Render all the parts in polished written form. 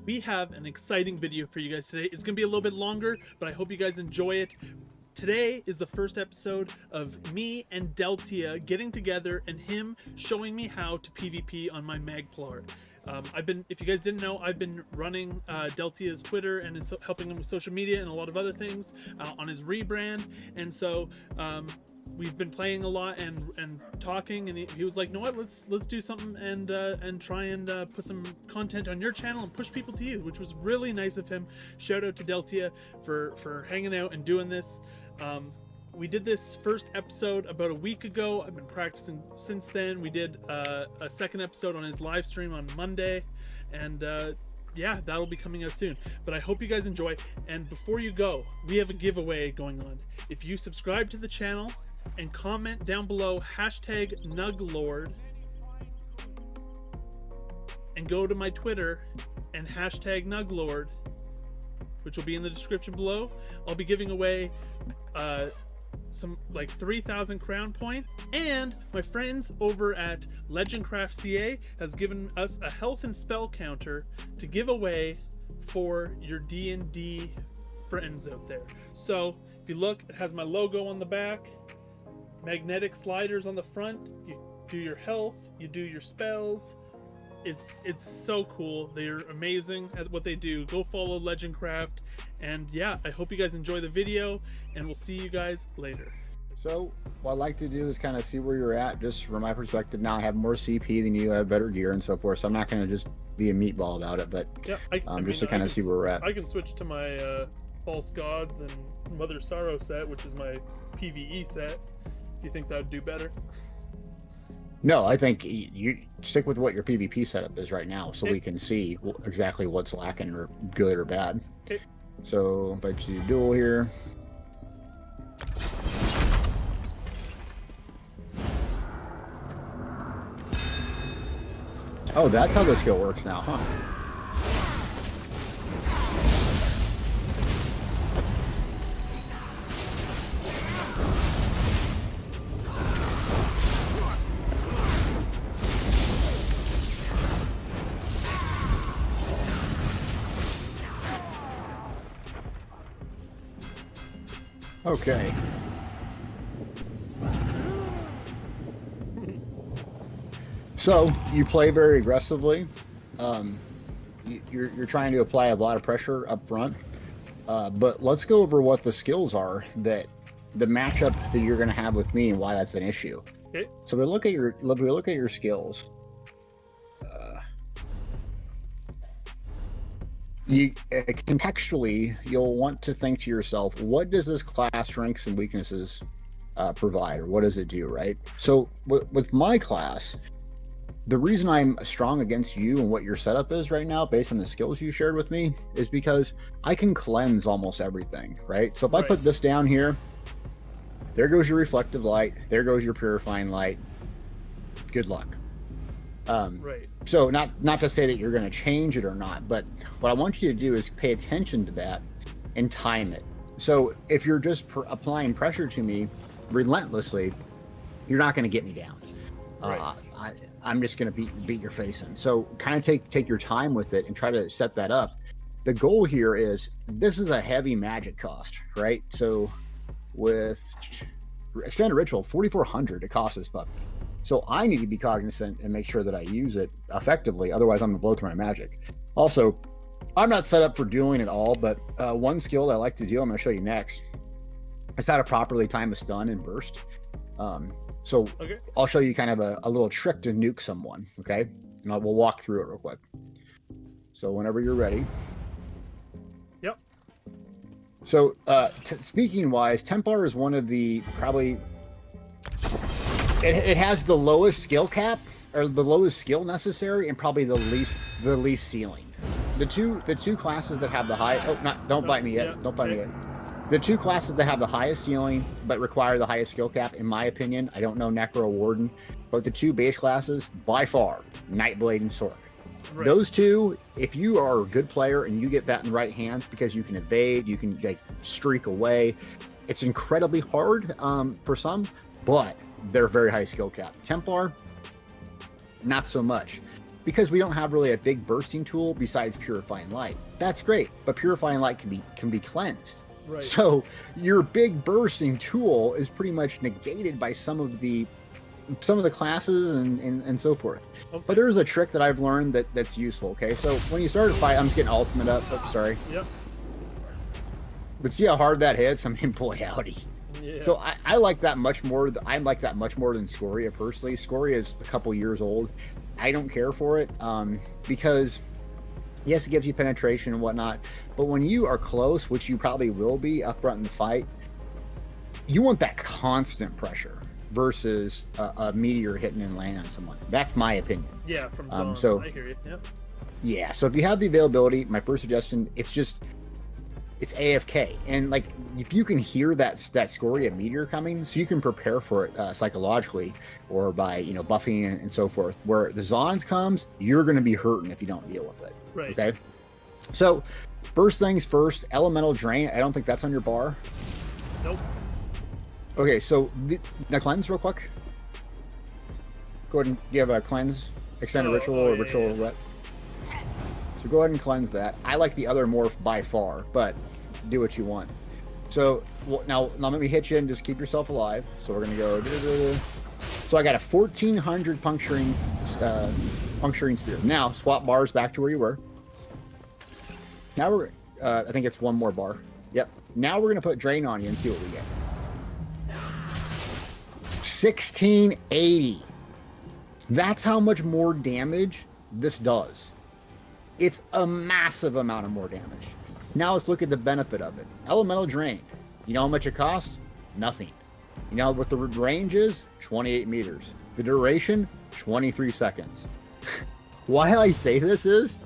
We have an exciting video for you guys today. It's gonna be a little bit longer, but I hope you guys enjoy it. Today is the first episode of me and Deltia getting together and him showing me how to PvP on my Magplar. If you guys didn't know, I've been running Deltia's Twitter and helping him with social media and a lot of other things on his rebrand. And so we've been playing a lot and talking, and he was like, "No, what? Let's do something and try and put some content on your channel and push people to you," which was really nice of him. Shout out to Deltia for hanging out and doing this. We did this first episode about a week ago. I've been practicing since then. We did a second episode on his live stream on Monday, and yeah, that'll be coming out soon. But I hope you guys enjoy. And before you go, we have a giveaway going on. If you subscribe to the channel and comment down below #Nuglord and go to my Twitter and #Nuglord, which will be in the description below, I'll be giving away some like 3,000 crown point, and my friends over at Legendcraft CA has given us a health and spell counter to give away for your D&D friends out there. So if you look, it has my logo on the back, magnetic sliders on the front. You do your health, you do your spells. It's so cool. They're amazing at what they do. Go follow Legendcraft, and yeah, I hope you guys enjoy the video, and we'll see you guys later. So what I like to do is kind of see where you're at, just from my perspective. Now I have more CP than you, I have better gear and so forth, so I'm not going to just be a meatball about it, but yeah, just to kind of see where we're at. I can switch to my False Gods and Mother Sorrow set, which is my PvE set. Do you think that would do better? No, I think you stick with what your PvP setup is right now, so we can see exactly what's lacking or good or bad. Okay. So invite you to duel here. Oh, that's how the skill works now, huh? Okay. So you play very aggressively. You're trying to apply a lot of pressure up front. But let's go over what the skills are that the matchup that you're going to have with me and why that's an issue. Okay. So we look at your skills. Contextually, you'll want to think to yourself, what does this class strengths and weaknesses provide, or what does it do, right? So with my class, the reason I'm strong against you and what your setup is right now, based on the skills you shared with me, is because I can cleanse almost everything, right? So if I put this down here, there goes your reflective light, there goes your purifying light. Good luck. Right. So not to say that you're going to change it or not, but what I want you to do is pay attention to that and time it. So if you're just applying pressure to me relentlessly, you're not going to get me down. Right. I'm just going to beat your face in. So kind of take your time with it and try to set that up. The goal here is, this is a heavy magic cost, right? So with Extended Ritual, 4,400 it costs this puppy. So I need to be cognizant and make sure that I use it effectively. Otherwise, I'm going to blow through my magic. Also, I'm not set up for dueling at all, but one skill that I like to do, I'm going to show you next, is how to properly time a stun and burst. So okay. I'll show you kind of a little trick to nuke someone, okay? And we'll walk through it real quick. So whenever you're ready. Yep. So speaking wise, Templar is one of the probably... It has the lowest skill cap, or the lowest skill necessary, and probably the least ceiling. The two classes that have the high don't bite me yet. Yeah. Don't bite me yet. The two classes that have the highest ceiling but require the highest skill cap, in my opinion, I don't know Necro Warden, but the two base classes by far, Nightblade and Sorcerer. Right. Those two, if you are a good player and you get that in the right hands, because you can evade, you can like streak away. It's incredibly hard for some, but they're very high skill cap. Templar, not so much. because we don't have really a big bursting tool besides Purifying Light. That's great, but Purifying Light can be cleansed. Right. So your big bursting tool is pretty much negated by some of the classes and so forth. Okay. But there's a trick that I've learned that's useful. Okay, so when you start a fight, I'm just getting ultimate up. Oh, sorry. Yep. But see how hard that hits? I mean, boy, howdy. Yeah. So I like that much more. I like that much more than Scoria personally. Scoria is a couple years old. I don't care for it because yes, it gives you penetration and whatnot. But when you are close, which you probably will be up front in the fight, you want that constant pressure versus a meteor hitting and landing on someone. That's my opinion. Yeah, from zones. So I hear you. Yep. Yeah, so if you have the availability, my first suggestion, it's AFK, and like if you can hear that Scoria meteor coming, so you can prepare for it psychologically or by buffing and so forth. Where the Zons comes, you're going to be hurting if you don't deal with it. Right. Okay. So first things first, elemental drain. I don't think that's on your bar. Nope. Okay, so now cleanse real quick. Go ahead and do you have a cleanse, extended ritual or ritual ret? So go ahead and cleanse that. I like the other morph by far, but do what you want. So now let me hit you and just keep yourself alive. So we're gonna go. So I got a 1400 puncturing spear. Now swap bars back to where you were. Now we're I think it's one more bar. Yep. Now we're gonna put drain on you and see what we get. 1680. That's how much more damage this does. It's a massive amount of more damage. Now let's look at the benefit of it. Elemental drain. You know how much it costs? Nothing. You know what the range is? 28 meters. The duration? 23 seconds. Why I say this is,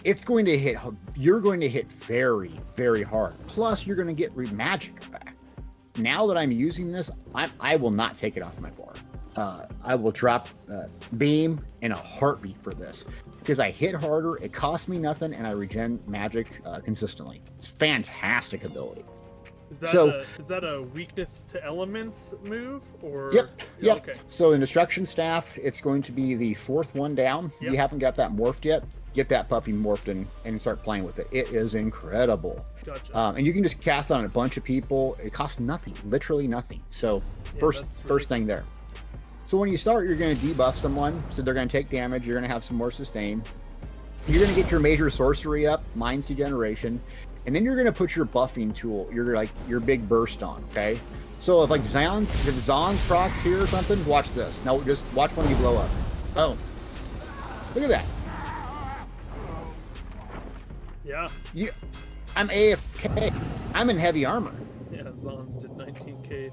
it's going to hit, you're going to hit very, very hard. Plus, you're going to get magic back. Now that I'm using this, I will not take it off my bar. I will drop beam in a heartbeat for this. Because I hit harder, it costs me nothing, and I regen magic consistently. It's fantastic ability. Is that a weakness to elements move? Or Yep. Okay. So in Destruction Staff, it's going to be the fourth one down. Yep. You haven't got that morphed yet. Get that puffy morphed and start playing with it. It is incredible. Gotcha. And you can just cast on a bunch of people. It costs nothing, literally nothing. So first thing there. So when you start, you're going to debuff someone, so they're going to take damage. You're going to have some more sustain. You're going to get your major sorcery up, Mind's Degeneration, and then you're going to put your buffing tool, your big burst on. Okay. So if Zon's procs here or something, watch this. Now just watch when you blow up. Oh, look at that. Yeah. I'm AFK. I'm in heavy armor. Yeah, Zons did 19k.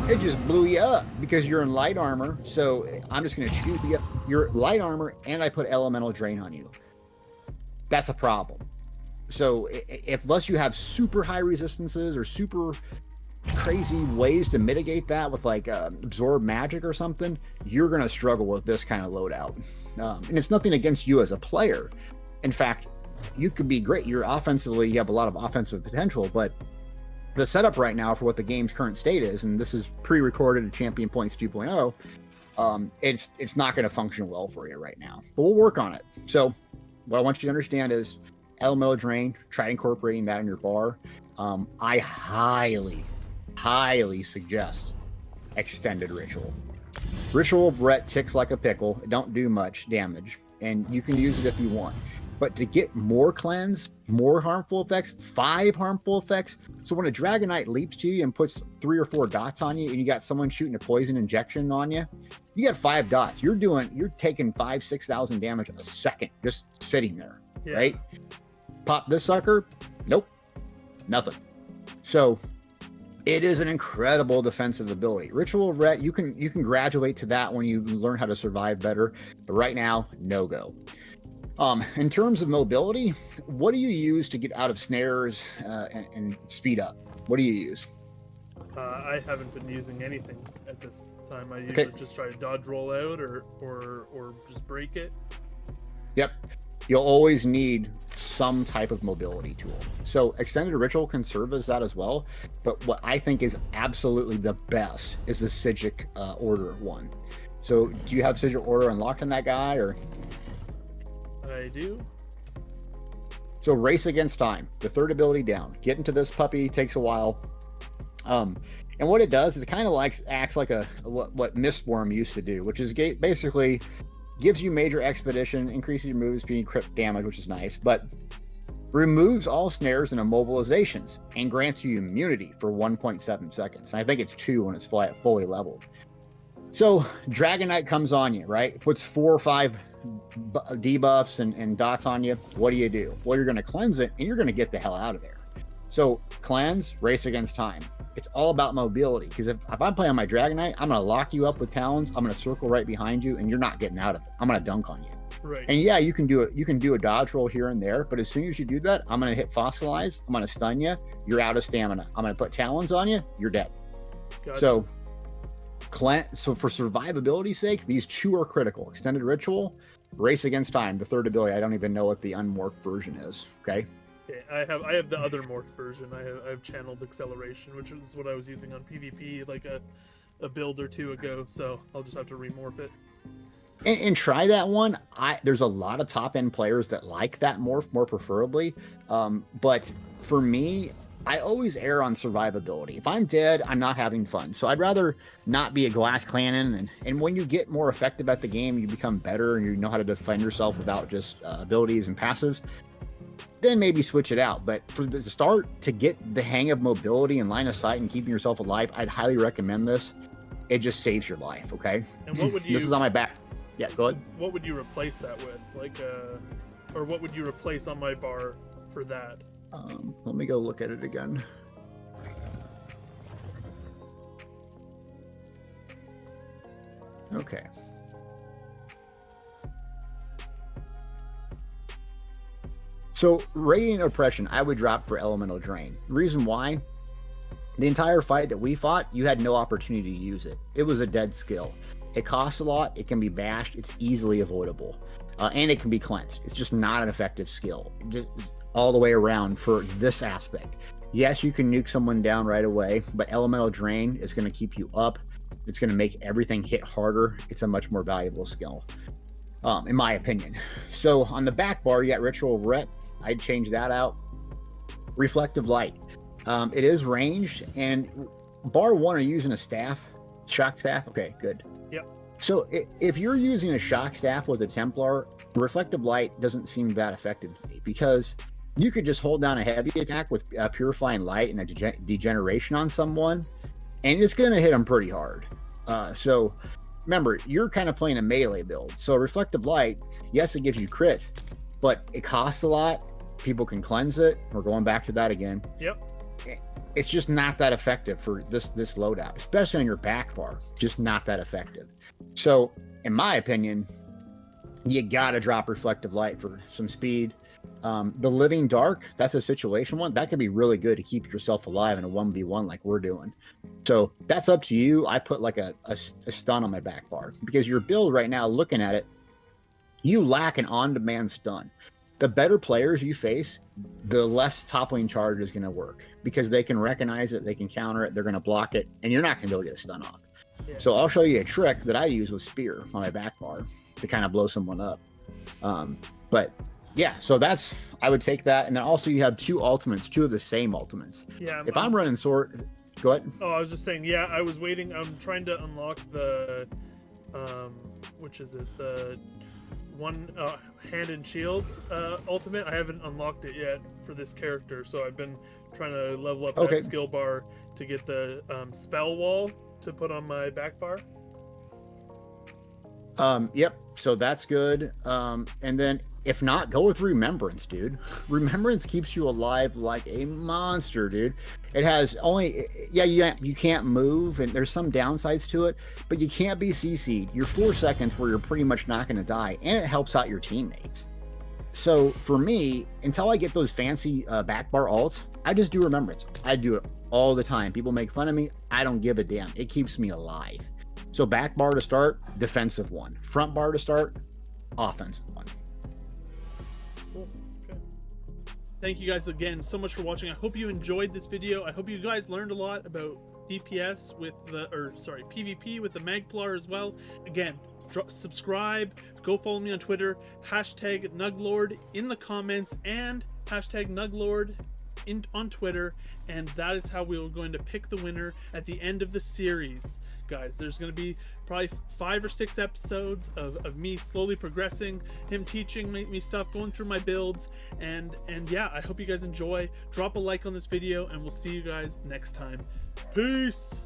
It just blew you up because you're in light armor. So I'm just going to shoot you up. You're light armor, and I put elemental drain on you. That's a problem. So unless you have super high resistances or super crazy ways to mitigate that with like absorb magic or something, you're going to struggle with this kind of loadout. And it's nothing against you as a player. In fact, you could be great. You're offensively, you have a lot of offensive potential, but the setup right now for what the game's current state is, and this is pre-recorded at Champion Points 2.0, it's not going to function well for you right now. But we'll work on it. So what I want you to understand is elemental drain, try incorporating that in your bar. I highly suggest extended ritual. Ritual of Ret ticks like a pickle. It don't do much damage, and you can use it if you want. But to get more cleanse, more harmful effects, 5 harmful effects. So when a dragonknight leaps to you and puts 3 or 4 dots on you, and you got someone shooting a poison injection on you, you got 5 dots. You're taking 5,000-6,000 damage a second just sitting there, right? Pop this sucker, nope, nothing. So it is an incredible defensive ability. Ritual of Ret, you can graduate to that when you learn how to survive better. But right now, no go. In terms of mobility, what do you use to get out of snares and speed up? What do you use? I haven't been using anything at this time. I usually just try to dodge roll out or just break it. Yep. You'll always need some type of mobility tool. So extended ritual can serve as that as well. But what I think is absolutely the best is the Sigic order one. So do you have Sigil Order unlocked on that guy, or? I do. So Race Against Time, the third ability down. Getting to this puppy takes a while. And what it does is it kind of acts like what Mistworm used to do, which is basically gives you major expedition, increases your movement speed, crit damage, which is nice, but removes all snares and immobilizations and grants you immunity for 1.7 seconds. And I think it's 2 when it's fully leveled. So Dragon Knight comes on you, right? Puts 4 or 5 debuffs and dots on you. What do? Well, you're going to cleanse it and you're going to get the hell out of there. So cleanse, Race Against Time. It's all about mobility, because if I'm playing on my Dragon Knight, I'm going to lock you up with talons. I'm going to circle right behind you and you're not getting out of it. I'm going to dunk on you. Right. And yeah, you can do it. You can do a dodge roll here and there, but as soon as you do that, I'm going to hit Fossilize. I'm going to stun you. You're out of stamina. I'm going to put talons on you. You're dead. Gotcha. So for survivability's sake, these 2 are critical. Extended Ritual, Race Against Time, the third ability. I don't even know what the unmorphed version is. Okay. Okay, I have the other morphed version. I have channeled acceleration, which is what I was using on PvP like a build or 2 ago. So I'll just have to remorph it. And try that one. There's a lot of top end players that like that morph more preferably. But for me, I always err on survivability. If I'm dead, I'm not having fun. So I'd rather not be a glass cannon. And when you get more effective at the game, you become better and you know how to defend yourself without just abilities and passives, then maybe switch it out. But for the start, to get the hang of mobility and line of sight and keeping yourself alive, I'd highly recommend this. It just saves your life, okay? And what would you... This is on my back. Yeah, go ahead. What would you replace that with? Like, or what would you replace on my bar for that? Let me go look at it again. Okay. So Radiant Oppression, I would drop for Elemental Drain. Reason why? The entire fight that we fought, you had no opportunity to use it. It was a dead skill. It costs a lot. It can be bashed. It's easily avoidable. And it can be cleansed. It's just not an effective skill. Just all the way around for this aspect. Yes, you can nuke someone down right away, but Elemental Drain is going to keep you up. It's going to make everything hit harder. It's a much more valuable skill, in my opinion. So on the back bar, you got Ritual Ret. I'd change that out. Reflective Light. It is ranged, and bar 1, are you using a staff? Shock staff? Okay, good. Yep. So if you're using a shock staff with a Templar, Reflective Light doesn't seem that effective to me, because you could just hold down a heavy attack with Purifying Light and a Degeneration on someone, and it's going to hit them pretty hard. So remember, you're kind of playing a melee build. So Reflective Light, yes, it gives you crit, but it costs a lot. People can cleanse it. We're going back to that again. Yep. It's just not that effective for this loadout, especially on your back bar. Just not that effective. So, in my opinion, you gotta drop Reflective Light for some speed. The Living Dark, that's a situation one. That could be really good to keep yourself alive in a 1v1 like we're doing. So that's up to you. I put like a stun on my back bar, because your build right now, looking at it, you lack an on-demand stun. The better players you face, the less toppling charge is going to work, because they can recognize it, they can counter it, they're going to block it, and you're not going to be able to get a stun off. Yeah. So I'll show you a trick that I use with Spear on my back bar to kind of blow someone up. But yeah, so I would take that. And then also you have 2 ultimates, 2 of the same ultimates. Yeah. If I'm running sword, go ahead. Oh, I was just saying, yeah, I was waiting. I'm trying to unlock the, which is it? The one hand and shield ultimate. I haven't unlocked it yet for this character, so I've been trying to level up that skill bar to get the spell wall to put on my back bar. Yep, so that's good. And then if not, go with Remembrance, dude. Remembrance keeps you alive like a monster, dude. It has only, yeah, you can't move, and there's some downsides to it, but you can't be CC'd. You're 4 seconds where you're pretty much not going to die, and it helps out your teammates. So for me, until I get those fancy back bar ults, I just do Remembrance. I do it all the time. People make fun of me. I don't give a damn. It keeps me alive. So back bar to start, defensive one. Front bar to start, offensive one. Cool. Okay. Thank you guys again so much for watching. I hope you enjoyed this video. I hope you guys learned a lot about DPS with the, or sorry, PvP with the Magplar as well. Again, subscribe, go follow me on Twitter, hashtag Nuglord in the comments, and hashtag Nuglord on Twitter, and that is how we are going to pick the winner at the end of the series. Guys, there's going to be probably 5 or 6 episodes of me slowly progressing, him teaching me stuff, going through my builds, and yeah, I hope you guys enjoy. Drop a like on this video, and we'll see you guys next time. Peace!